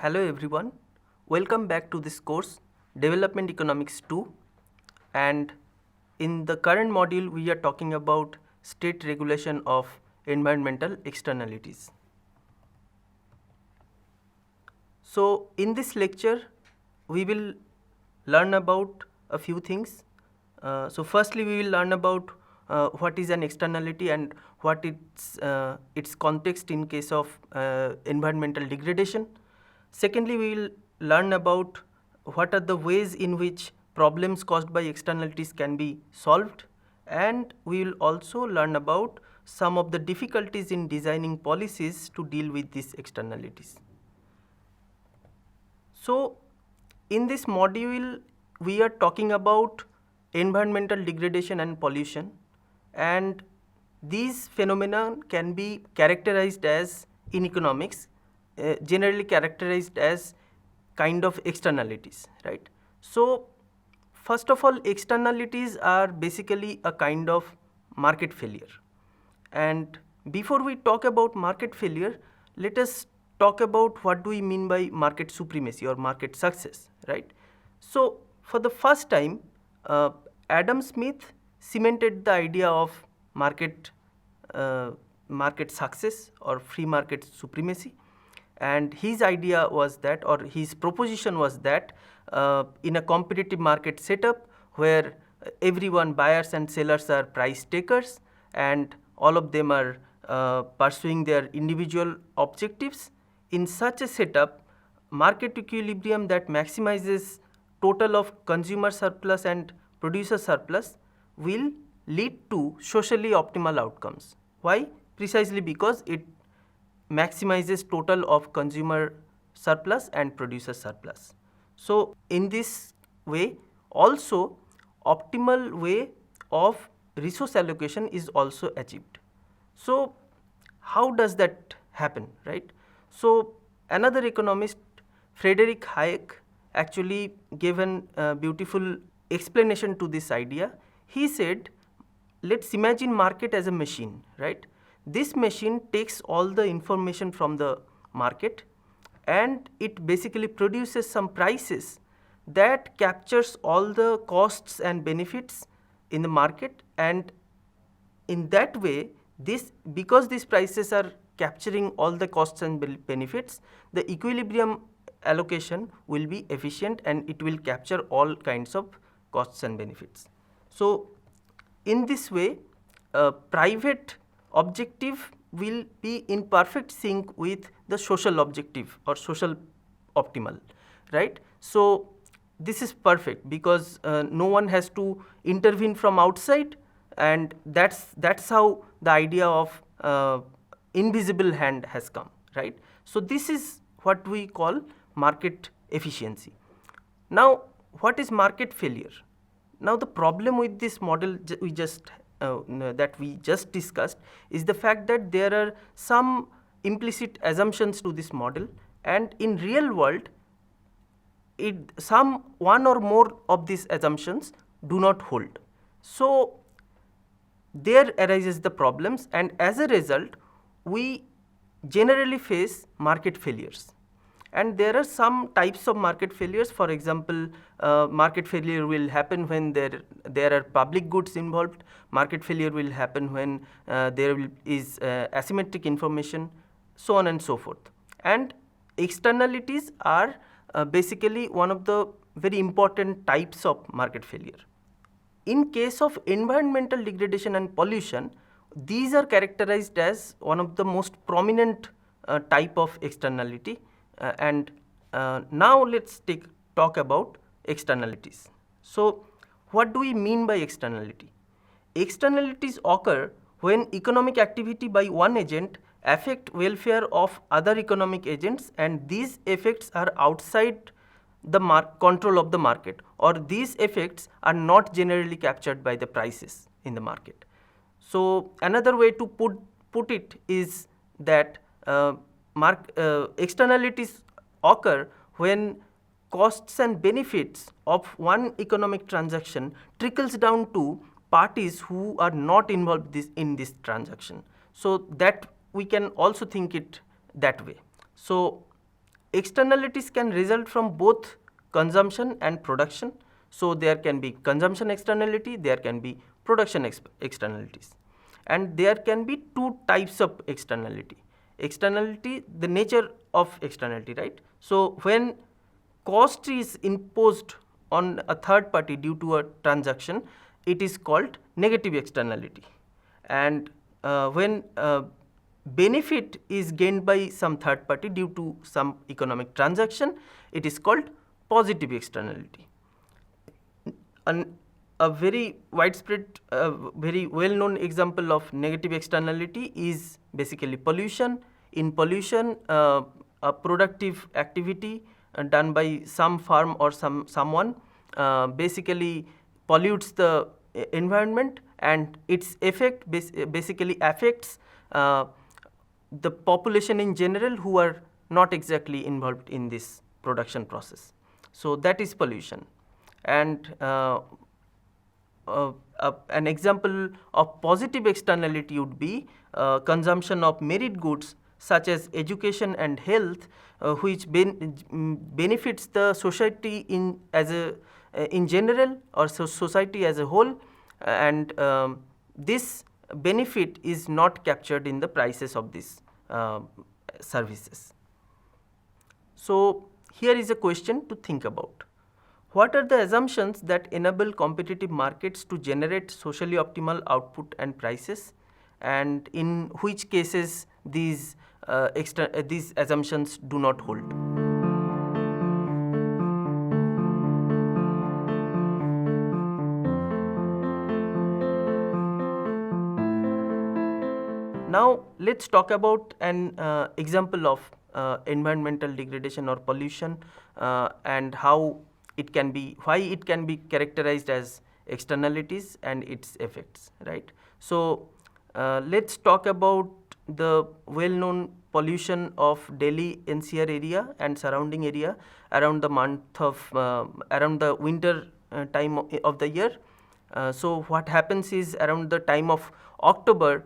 Hello everyone, welcome back to this course Development Economics 2, and in the current module we are talking about state regulation of environmental externalities. So in this lecture we will learn about a few things. So firstly we will learn about what is an externality and what its context in case of environmental degradation. Secondly, we will learn about what are the ways in which problems caused by externalities can be solved, and we will also learn about some of the difficulties in designing policies to deal with these externalities. So in this module we are talking about environmental degradation and pollution, and these phenomena can be characterized as, in economics, generally characterized as kind of externalities, right? So first of all, externalities are basically a kind of market failure. And before we talk about market failure, let us talk about what do we mean by market supremacy or market success, right? So for the first time, Adam Smith cemented the idea of market success or free market supremacy, and his idea was that, or his proposition was that, in a competitive market setup where everyone, buyers and sellers, are price takers and all of them are pursuing their individual objectives, in such a setup, market equilibrium that maximizes total of consumer surplus and producer surplus will lead to socially optimal outcomes. Why? Precisely because it maximizes total of consumer surplus and producer surplus. So in this way, also optimal way of resource allocation is also achieved. So how does that happen, right? So another economist, Friedrich Hayek, actually gave a beautiful explanation to this idea. He said, let's imagine market as a machine, right? This machine takes all the information from the market and it basically produces some prices that captures all the costs and benefits in the market, and in that way, because these prices are capturing all the costs and benefits, the equilibrium allocation will be efficient and it will capture all kinds of costs and benefits. So in this way, private objective will be in perfect sync with the social objective or social optimal, right? So this is perfect because no one has to intervene from outside, and that's how the idea of invisible hand has come, right? So this is what we call market efficiency. Now what is market failure? Now the problem with this model that we just discussed is the fact that there are some implicit assumptions to this model, and in real world one or more of these assumptions do not hold. So there arises the problems, and as a result we generally face market failures. And there are some types of market failures. For example, market failure will happen when there are public goods involved. Market failure will happen when there is asymmetric information, so on and so forth. And externalities are basically one of the very important types of market failure. In case of environmental degradation and pollution, these are characterized as one of the most prominent type of externality. And now let's talk about externalities. So what do we mean by externality? Externalities occur when economic activity by one agent affect welfare of other economic agents, and these effects are outside the control of the market, or these effects are not generally captured by the prices in the market. So another way to put it is that externalities occur when costs and benefits of one economic transaction trickles down to parties who are not involved in this transaction. So that we can also think it that way. So externalities can result from both consumption and production. So there can be consumption externality, there can be production externalities, and there can be two types of externality. Externality, the nature of externality, right? So when cost is imposed on a third party due to a transaction, it is called negative externality. And when benefit is gained by some third party due to some economic transaction, it is called positive externality. A very widespread, very well known example of negative externality is basically pollution. In pollution, a productive activity done by some firm or someone basically pollutes the environment, and its effect basically affects the population in general who are not exactly involved in this production process. So that is pollution. And an example of positive externality would be consumption of merit goods such as education and health, which benefits the society in general, or society as a whole, and this benefit is not captured in the prices of these services. So here is a question to think about. What are the assumptions that enable competitive markets to generate socially optimal output and prices, and in which cases these assumptions do not hold? Now let's talk about an example of environmental degradation or pollution, and how it can be, why it can be characterized as externalities and its effects, right? So let's talk about the well-known pollution of Delhi NCR area and surrounding area around the month of around the winter time of the year. So what happens is, around the time of October,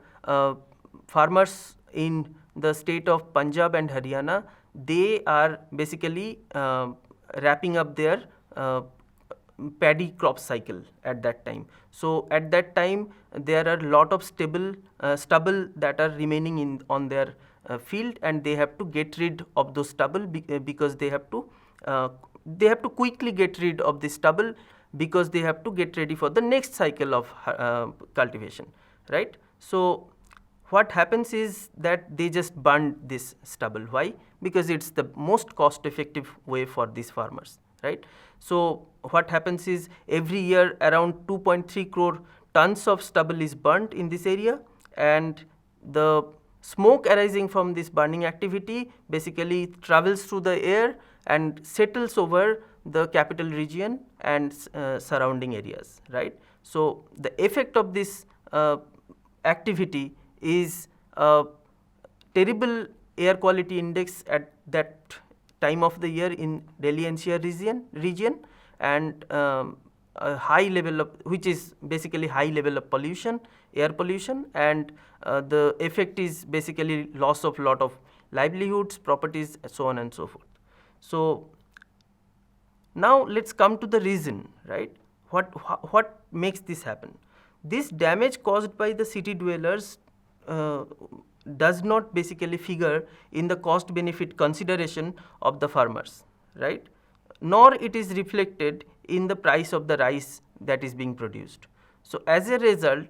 farmers in the state of Punjab and Haryana, they are basically wrapping up their paddy crop cycle at that time. So at that time there are a lot of stubble that are remaining on their field, and they have to get rid of those stubble because they have to quickly get rid of this stubble, because they have to get ready for the next cycle of cultivation, right? So what happens is that they just burn this stubble. Why? Because it's the most cost effective way for these farmers, right? So what happens is, every year around 2.3 crore tons of stubble is burnt in this area, and the smoke arising from this burning activity basically travels through the air and settles over the capital region and surrounding areas, right? So the effect of this activity is a terrible air quality index at that time of the year in Delhi NCR region, and a high level of, which is basically high level of pollution, air pollution, and the effect is basically loss of lot of livelihoods, properties, so on and so forth. So now let's come to the reason, right? What makes this happen? This damage caused by the city dwellers does not basically figure in the cost benefit consideration of the farmers, right? Nor it is reflected in the price of the rice that is being produced. So as a result,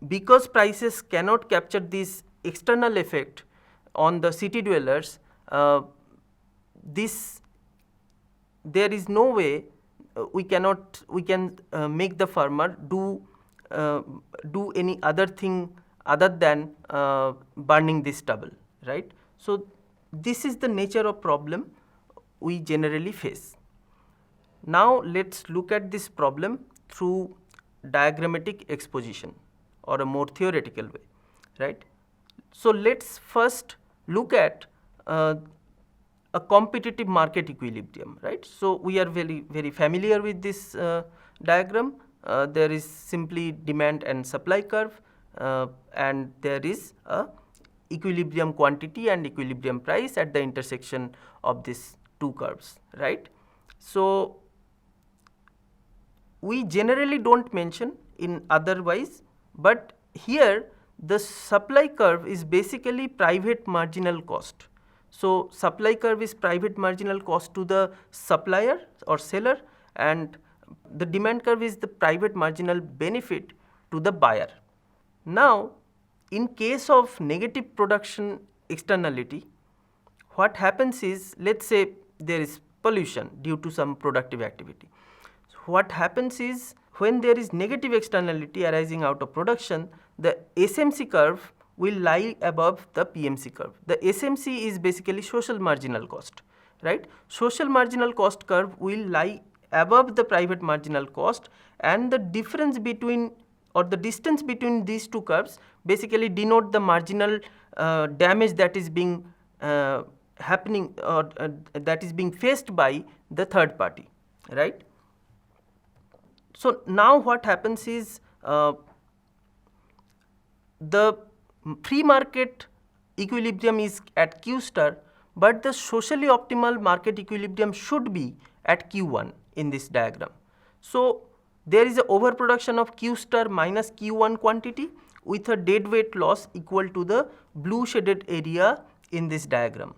because prices cannot capture this external effect on the city dwellers, there is no way we can make the farmer do any other thing other than burning this stubble, right? So this is the nature of problem we generally face. Now let's look at this problem through diagrammatic exposition, or a more theoretical way, right? So let's first look at a competitive market equilibrium, right? So we are very familiar with this diagram. There is simply demand and supply curve, and there is a equilibrium quantity and equilibrium price at the intersection of these two curves, right. So we generally don't mention in otherwise, but here the supply curve is basically private marginal cost. So supply curve is private marginal cost to the supplier or seller, and the demand curve is the private marginal benefit to the buyer. Now in case of negative production externality, what happens is, let's say there is pollution due to some productive activity. So what happens is, when there is negative externality arising out of production, the SMC curve will lie above the PMC curve. The SMC is basically social marginal cost, right. Social marginal cost curve will lie above the private marginal cost, and the difference between, or the distance between these two curves basically denote the marginal damage that is being happening, or that is being faced by the third party, right. So now what happens is, the free market equilibrium is at Q star, but the socially optimal market equilibrium should be at Q1 in this diagram. So there is a overproduction of Q star minus Q1 quantity with a deadweight loss equal to the blue shaded area in this diagram.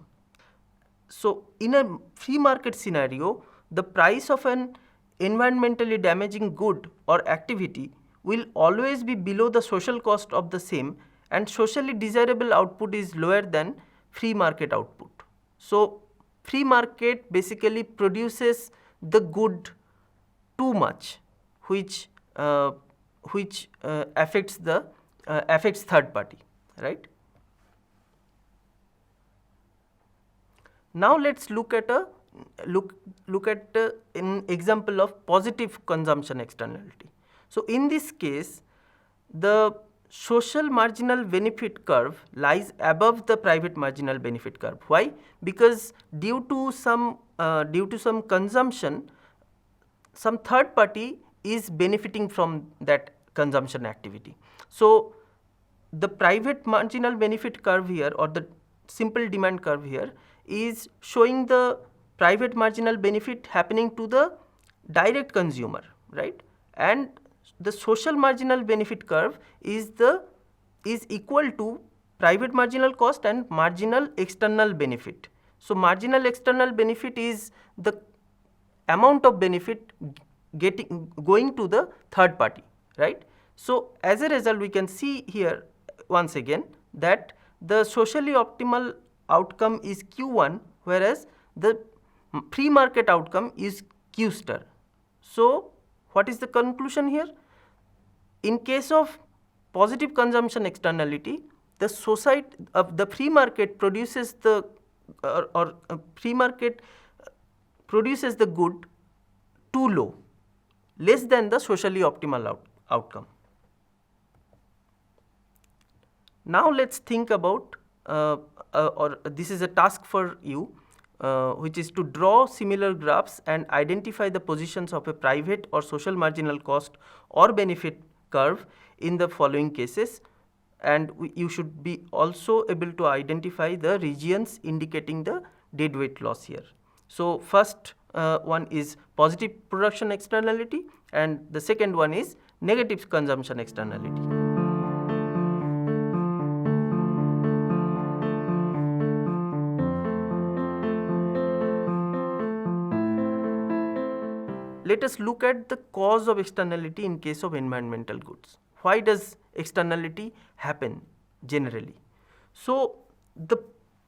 So in a free market scenario, the price of an environmentally damaging good or activity will always be below the social cost of the same, and socially desirable output is lower than free market output. So free market basically produces the good too much, which affects third party, right. Now let's look at an example of positive consumption externality. So in this case, the social marginal benefit curve lies above the private marginal benefit curve. Why? Because due to some consumption, some third party is benefiting from that consumption activity. So the private marginal benefit curve here, or the simple demand curve here, is showing the private marginal benefit happening to the direct consumer, right, and the social marginal benefit curve is equal to private marginal cost and marginal external benefit. So marginal external benefit is the amount of benefit going to the third party, right. So as a result, we can see here once again that the socially optimal outcome is Q1, whereas the free market outcome is Q star. So what is the conclusion here? In case of positive consumption externality, the society of the free market produces the free market produces the good too low, less than the socially optimal outcome. Now let's think about, or this is a task for you, which is to draw similar graphs and identify the positions of a private or social marginal cost or benefit curve in the following cases, and you should be also able to identify the regions indicating the deadweight loss here. So first one is positive production externality, and the second one is negative consumption externality. Let us look at the cause of externality in case of environmental goods. Why does externality happen generally? So the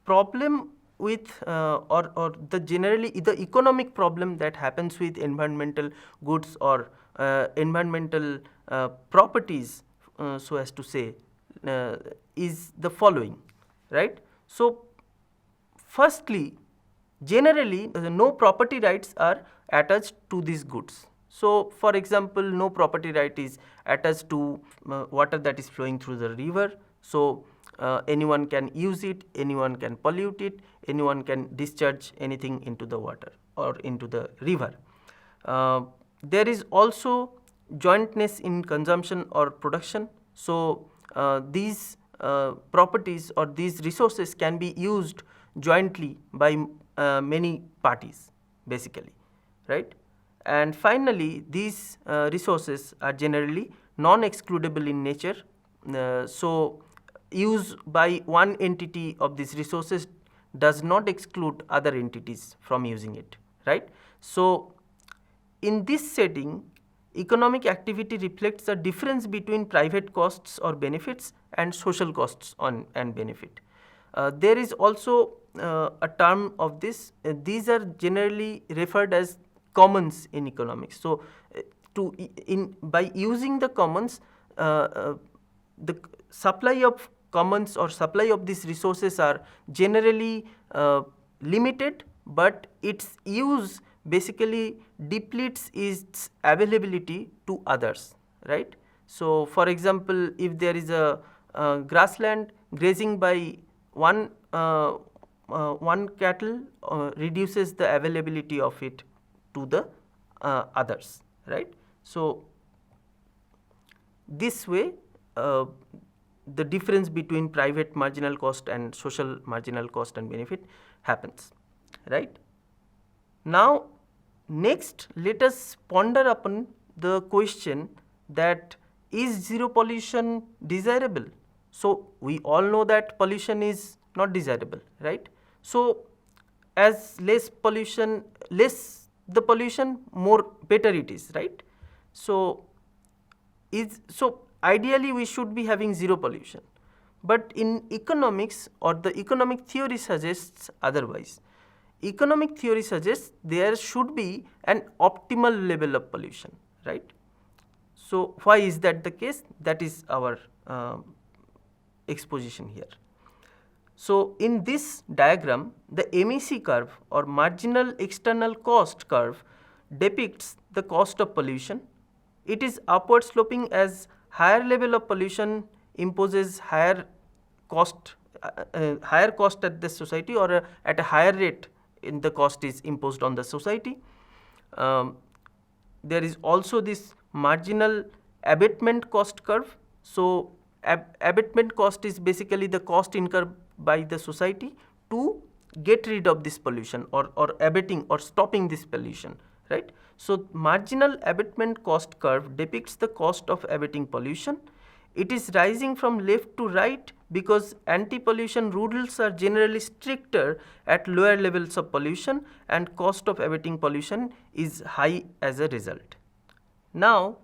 problem with or the economic problem that happens with environmental goods or environmental properties, so as to say, is the following, right. So firstly, generally no property rights are attached to these goods. So for example, no property right is attached to water that is flowing through the river. So anyone can use it, anyone can pollute it, anyone can discharge anything into the water or into the river. There is also jointness in consumption or production. So these properties or these resources can be used jointly by many parties basically, right. And finally, these resources are generally non-excludable in nature. So, use by one entity of these resources does not exclude other entities from using it, right. So, in this setting, economic activity reflects a difference between private costs or benefits and social costs and benefit. There is also a term of this, these are generally referred as commons in economics. So, by using the commons, the supply of commons or supply of these resources are generally limited, but its use basically depletes its availability to others, right. So, for example, if there is a grassland grazing by one cattle reduces the availability of it to the others, right. So, this way the difference between private marginal cost and social marginal cost and benefit happens, right. Now, next let us ponder upon the question that is zero pollution desirable? So, we all know that pollution is not desirable, right. So, as less the pollution, more better it is, right. So, ideally we should be having zero pollution, but in economics or the economic theory suggests otherwise. Economic theory suggests there should be an optimal level of pollution, right. So, why is that the case? That is our exposition here. So, in this diagram, the MEC curve or marginal external cost curve depicts the cost of pollution. It is upward sloping as higher level of pollution imposes higher cost at the society, or at a higher rate in the cost is imposed on the society. There is also this marginal abatement cost curve. So, abatement cost is basically the cost incurred by the society to get rid of this pollution or abating or stopping this pollution, right. So, marginal abatement cost curve depicts the cost of abating pollution. It is rising from left to right because anti-pollution rules are generally stricter at lower levels of pollution, and cost of abating pollution is high as a result. Now,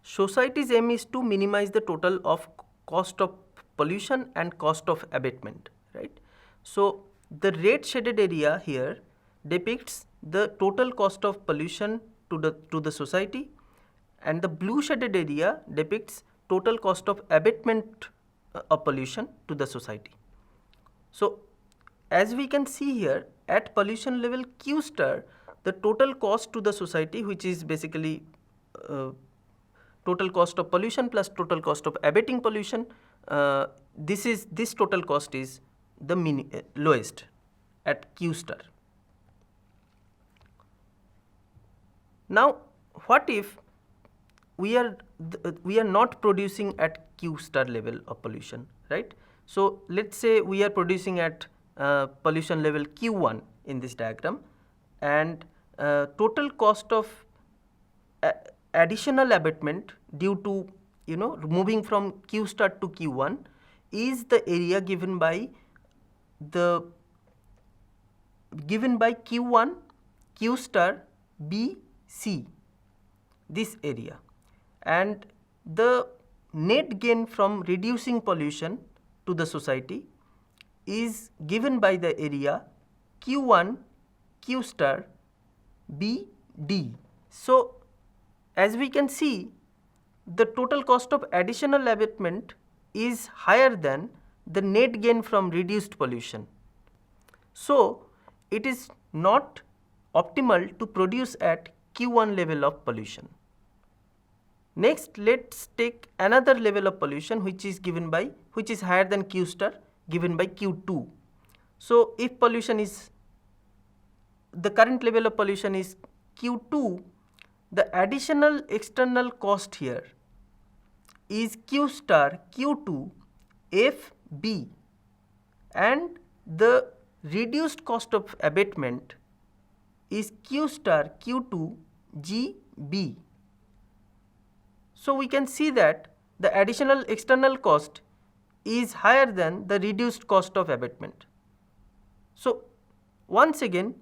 society's aim is to minimize the total of cost of pollution and cost of abatement, right. So, the red shaded area here depicts the total cost of pollution to the society, and the blue shaded area depicts total cost of abatement of pollution to the society. So, as we can see here, at pollution level Q star, the total cost to the society, which is basically total cost of pollution plus total cost of abating pollution, this total cost is the lowest at Q star. Now, what if we are not producing at Q star level of pollution, right? So, let us say we are producing at pollution level Q1 in this diagram, and total cost of additional abatement due to moving from Q star to Q1 is the area given by Q1 Q star B C, this area, and the net gain from reducing pollution to the society is given by the area Q1 Q star B D. So, as we can see, the total cost of additional abatement is higher than the net gain from reduced pollution. So, it is not optimal to produce at Q1 level of pollution. Next, let us take another level of pollution which is higher than Q star, given by Q2. So, if the current level of pollution is Q2, the additional external cost here is Q star Q2 FB and the reduced cost of abatement is Q star Q2 GB. So, we can see that the additional external cost is higher than the reduced cost of abatement. So, once again,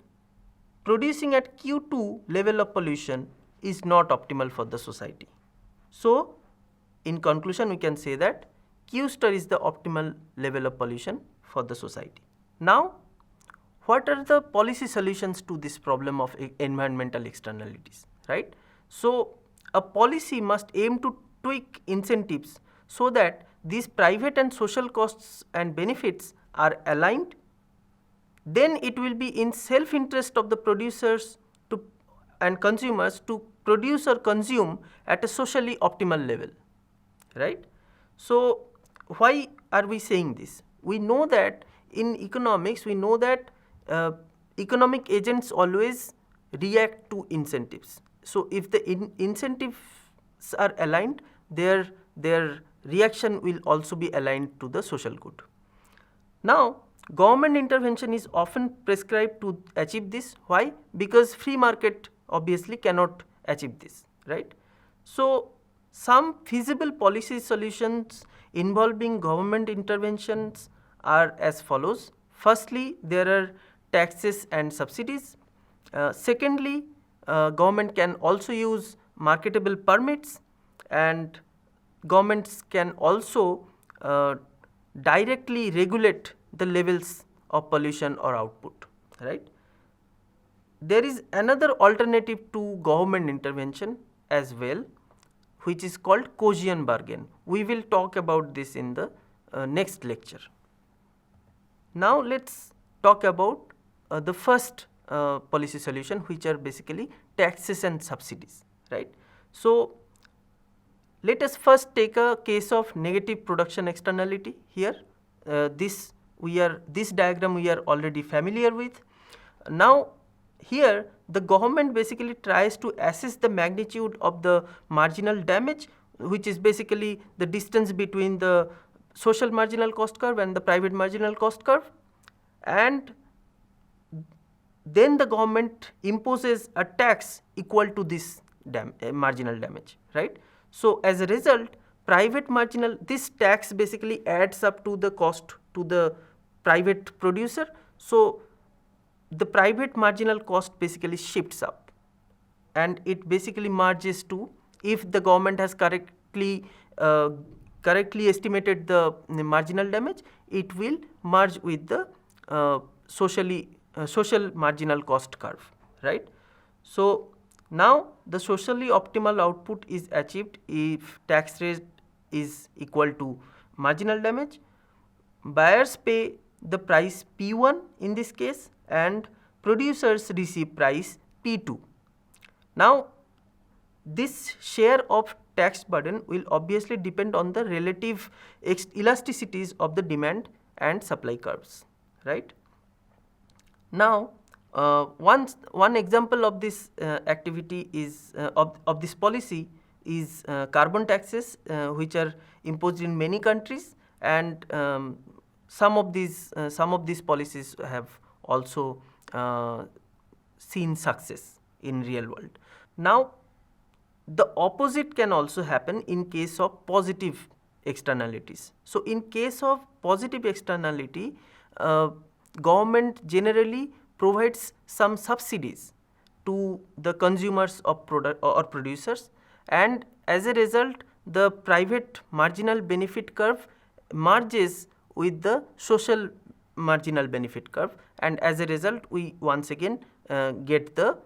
producing at Q2 level of pollution is not optimal for the society. So, in conclusion, we can say that Q star is the optimal level of pollution for the society. Now, what are the policy solutions to this problem of environmental externalities, right? So, a policy must aim to tweak incentives so that these private and social costs and benefits are aligned. Then it will be in self-interest of the producers and consumers to produce or consume at a socially optimal level, right? So, why are we saying this? We know that in economics, we know that economic agents always react to incentives. So, if the incentives are aligned, their reaction will also be aligned to the social good. Now, government intervention is often prescribed to achieve this. Why? Because free market obviously cannot achieve this, right? So, some feasible policy solutions involving government interventions are as follows. Firstly, there are taxes and subsidies. Secondly, government can also use marketable permits, and governments can also directly regulate the levels of pollution or output, right? There is another alternative to government intervention as well, which is called cohesion bargain. We will talk about this in the next lecture. Now, let us talk about the first policy solution, which are basically taxes and subsidies, right. So, let us first take a case of negative production externality here. This diagram we are already familiar with. Now, here the government basically tries to assess the magnitude of the marginal damage, which is basically the distance between the social marginal cost curve and the private marginal cost curve, and then the government imposes a tax equal to this marginal damage, right. So, as a result, this tax basically adds up to the cost to the private producer. So, the private marginal cost basically shifts up, and it basically merges to, if the government has correctly estimated the marginal damage, it will merge with the social marginal cost curve, right. So, now the socially optimal output is achieved if tax rate is equal to marginal damage. Buyers pay the price P1 in this case, and producers receive price P2. Now, this share of tax burden will obviously depend on the relative elasticities of the demand and supply curves, right. Now, one example of this activity is of this policy is carbon taxes, which are imposed in many countries, and some of these policies have also seen success in real world. Now, the opposite can also happen in case of positive externalities. So, in case of positive externality, government generally provides some subsidies to the consumers of product or producers, and as a result the private marginal benefit curve merges with the social marginal benefit curve, and as a result we once again get the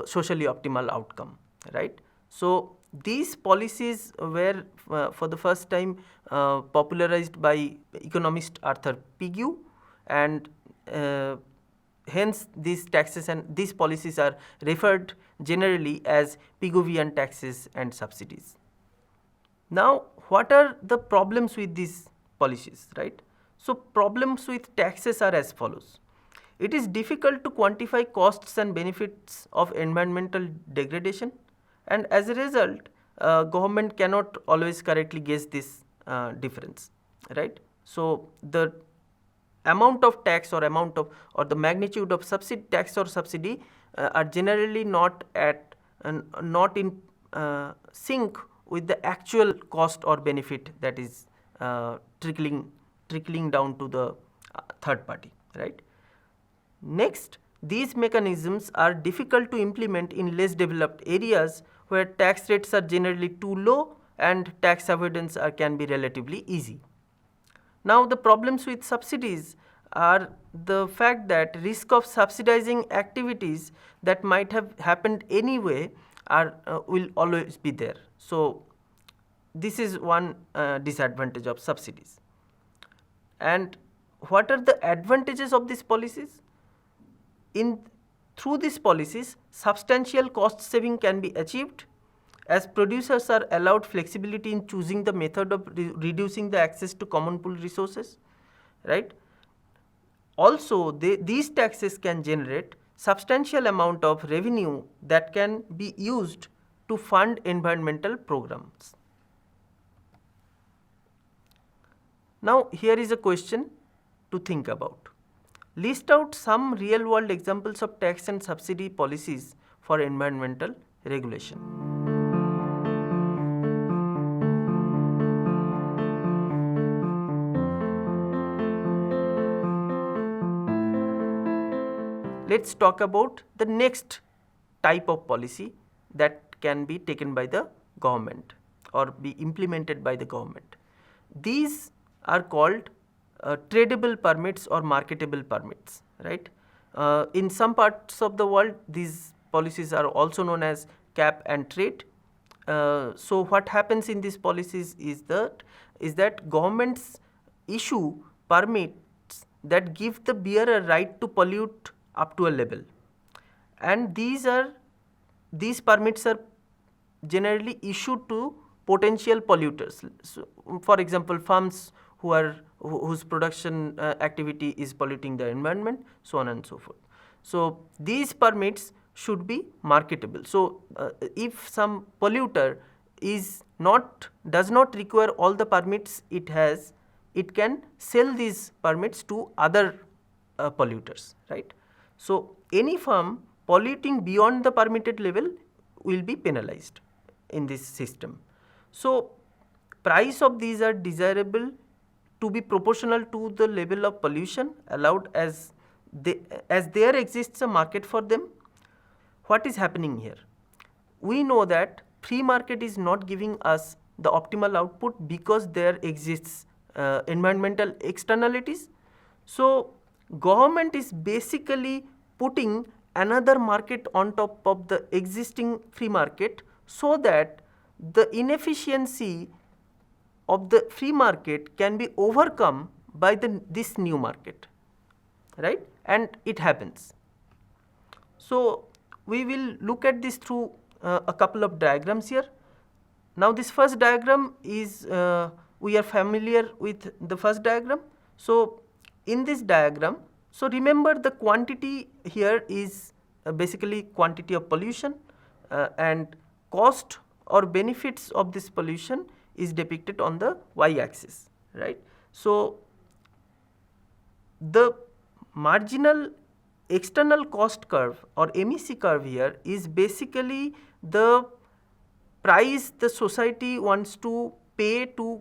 socially optimal outcome, right. So, these policies were for the first time popularized by economist Arthur Pigou, and hence these taxes and these policies are referred generally as Pigouvian taxes and subsidies. Now, what are the problems with these policies, right? So, problems with taxes are as follows. It is difficult to quantify costs and benefits of environmental degradation, and as a result government cannot always correctly gauge this difference. right? So the amount of tax or the magnitude of tax or subsidy are generally not in sync with the actual cost or benefit that is trickling down to the third party, right? Next, these mechanisms are difficult to implement in less developed areas where tax rates are generally too low and tax avoidance can be relatively easy. Now, the problems with subsidies are the fact that risk of subsidizing activities that might have happened anyway will always be there. So, this is one disadvantage of subsidies. And what are the advantages of these policies? Through these policies, substantial cost saving can be achieved, as producers are allowed flexibility in choosing the method of reducing the access to common pool resources, right? Also, these taxes can generate substantial amount of revenue that can be used to fund environmental programs. Now, here is a question to think about. List out some real world examples of tax and subsidy policies for environmental regulation. Let's talk about the next type of policy that can be taken by the government or be implemented by the government. These are called tradable permits or marketable permits, right? In some parts of the world, these policies are also known as cap and trade. So what happens in these policies is that governments issue permits that give the bearer right to pollute up to a level, and these permits are generally issued to potential polluters. So, for example, firms whose production activity is polluting the environment, so on and so forth. So these permits should be marketable. So if some polluter does not require all the permits it has, it can sell these permits to other polluters, right? So any firm polluting beyond the permitted level will be penalized in this system. So price of these are desirable to be proportional to the level of pollution allowed, as there exists a market for them. What is happening here? We know that free market is not giving us the optimal output because there exists environmental externalities. So government is basically putting another market on top of the existing free market, so that the inefficiency of the free market can be overcome by this new market, right? And it happens. So we will look at this through a couple of diagrams here. Now this first diagram is, we are familiar with the first diagram. So in this diagram, so remember the quantity here is basically quantity of pollution, and cost or benefits of this pollution is depicted on the y-axis, right? So the marginal external cost curve or MEC curve here is basically the price the society wants to pay to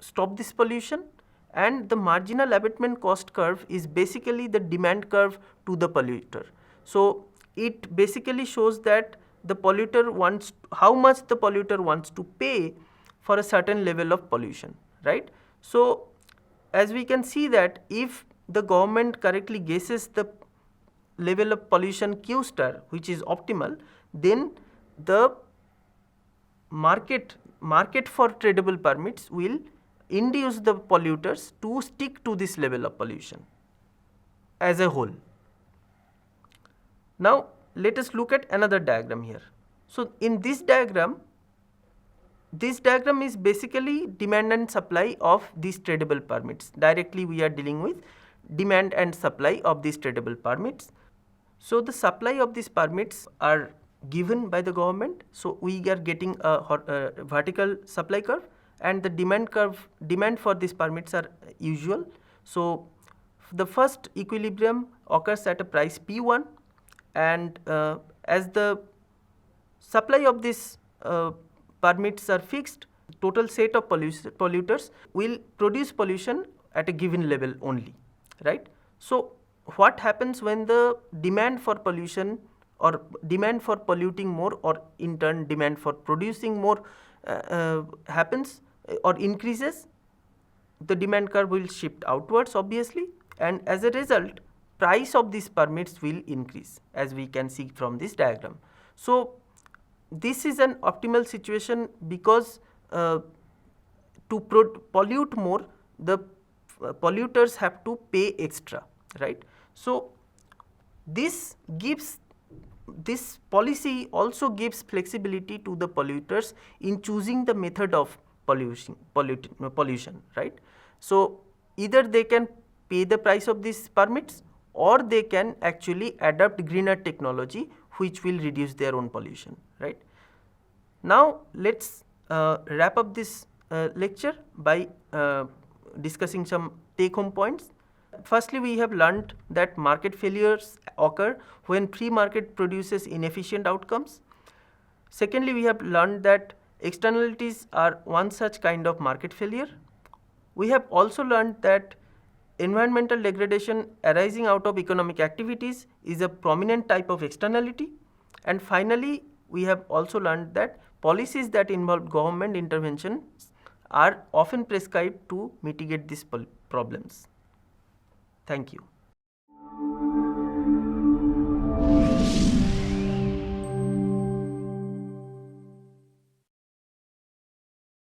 stop this pollution, and the marginal abatement cost curve is basically the demand curve to the polluter. So it basically shows that the polluter wants, how much the polluter wants to pay for a certain level of pollution, right? So as we can see that if the government correctly guesses the level of pollution Q star, which is optimal, then the market for tradable permits will induce the polluters to stick to this level of pollution as a whole. Now let us look at another diagram here. So in this diagram is basically demand and supply of these tradable permits. Directly we are dealing with demand and supply of these tradable permits. So the supply of these permits are given by the government. So we are getting a vertical supply curve, and the demand for these permits are usual. So the first equilibrium occurs at a price P1, and as the supply of these permits are fixed, total set of polluters will produce pollution at a given level only, right. So what happens when the demand for pollution or demand for polluting more, or in turn demand for producing more happens or increases? The demand curve will shift outwards obviously, and as a result price of these permits will increase, as we can see from this diagram. So this is an optimal situation because to pollute more, the polluters have to pay extra, right. So this policy also gives flexibility to the polluters in choosing the method of pollution, right. So either they can pay the price of these permits, or they can actually adopt greener technology which will reduce their own pollution, right. Now let's wrap up this lecture by discussing some take home points. Firstly, we have learned that market failures occur when free market produces inefficient outcomes. Secondly, we have learned that externalities are one such kind of market failure. We have also learned that environmental degradation arising out of economic activities is a prominent type of externality. And finally, we have also learned that policies that involve government intervention are often prescribed to mitigate these problems. Thank you.